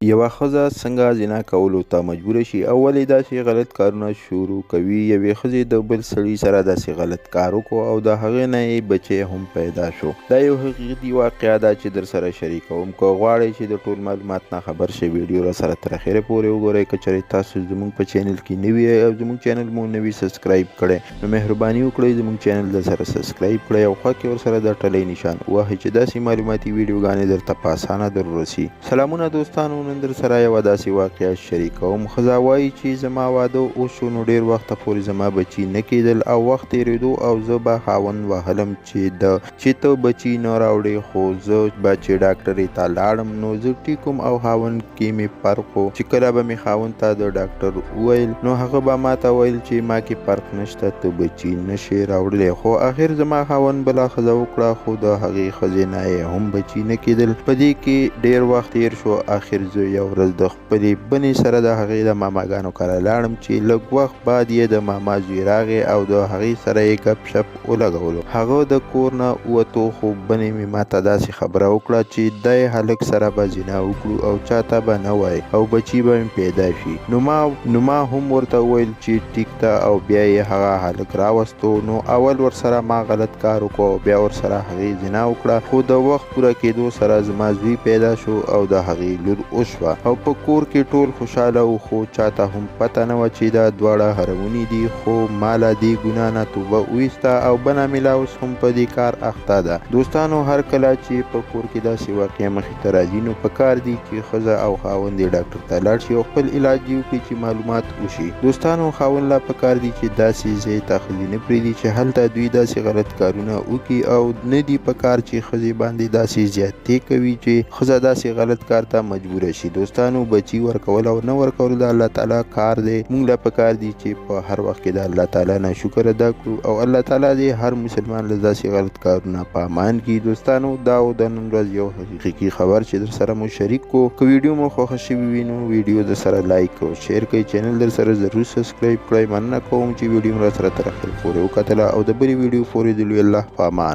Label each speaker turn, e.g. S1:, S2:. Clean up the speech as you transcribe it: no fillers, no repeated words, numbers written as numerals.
S1: یوه ښځه څنګه زنا کولو ته مجبوره شي او ولې داسې غلط کارونه شروع کوي. یوې ښځې د بل سړي سره داسې غلط کار وکړو او د هغې نه یې بچی هم پیدا شو. دا یو حقیقي واقعه ده چې در سره شریکوم. که غواړئ چې د ټول معلومات نه خبر شئ ویډیو را سره تر اخره پورې وګورئ. که چېرې تاسو زموږ په چینل کې نوي او زموږ چینل مو نوي سبسکرایب کړی نو مهرباني وکړئ زموږ چینل در سره سبسکرایب کړئ او خوا کې ورسره د ټلۍ نشان ووهئ چې داسې معلوماتي ویډیوګانې درته په اسانه در ورسي. سلامونه دوستانو، نن در سره یوه داسې واقعه شریکوم. ښځه وایي چې زما واده وشو نو ډېر وخته پورې زما بچي نه کېدل او وخت تېرېدو او زه به خاوند وهلم چې ته بچي نه راوړې، خو زه به چې ډاکټرې ته لاړم نو زه ټیک وم او خاوند کې مې فرق و. چې کله به مې خاوند ته د ډاکټر وویل نو هغه به ما ته ویل چې ما کې فرق نشته، ته بچي نشې راوړلی. خو آخر زما خاوند بله ښځه وکړه خو د هغې ښځې نه یې هم بچي نه کېدل. په دې کې ډېر وخت تېر شو. آخر زه یو ورځ د خپلې بنې سره د هغې د ماماګانو کره لاړم چې لږ وخت بعد یې د ماما زوی راغی او د هغې سره یې ګپ شپ ولګولو. هغه د کور نه ووتو خو بنې مې ماته داسې خبره وکړه چې دی هلک سره به زنا وکړو او چاته به نه وایي او بچي به مې پیدا شي. نو ما هم ورته وویل چې ټیک ده او بیا یې هغه هلک راوستو. نو اول ورسره ما غلط کار وکړو او بیا ورسره هغې زنا وکړه، خو د وخت پوره کېدو سره زما زوی پیدا شو او د هغې لور وشوه او په کور کې ټول خوشحاله وو. خو چاته هم پته نه وه چې دا دواړه حرمونې دي. خو ما له دې ګناه نه توبه وایسته او بنه مې لا اوس هم په دې کار اخته ده. دوستانو، هر کله چې په کور کې داسې واقعه مخې ته راځي نو پکار دي چې ښځه او خاوند یې ډاکټر ته لاړ شي او خپل علاج یې وکړي چې معلومات وشي. دوستانو، خاوند لا پکار دي چې داسې ځای ته ښځې نه پرېږدي چې هلته دوی داسې غلط کارونه وکړي او نه دي پکار چې ښځې باندې داسې زیاتې کوي چې ښځه داسې غلط کار ته مجبوره شي. دوستانو، بچي ورکول او نه ورکول د الله تعالی کار دی. موږ له پکار دي چې په هر وخت کې د الله تعالی نه شکر ادا کړو او الله تعالی دې هر مسلمان له داسې غلط کارونه په امان کړي. دوستانو، دا و د نن ورځ یو حقیقي خبر چې در سره مو شریک کو. که ویډیو مو خوښه شوي وي نو ویډیو در سره لایک او شیر کړئ. چینل در سره ضرور سبسکرایب کړئ. مننه کوم چې ویډیو را سره تر اخره پورې وکتله او د بلې ویډیو پورې د لوی الله په امان.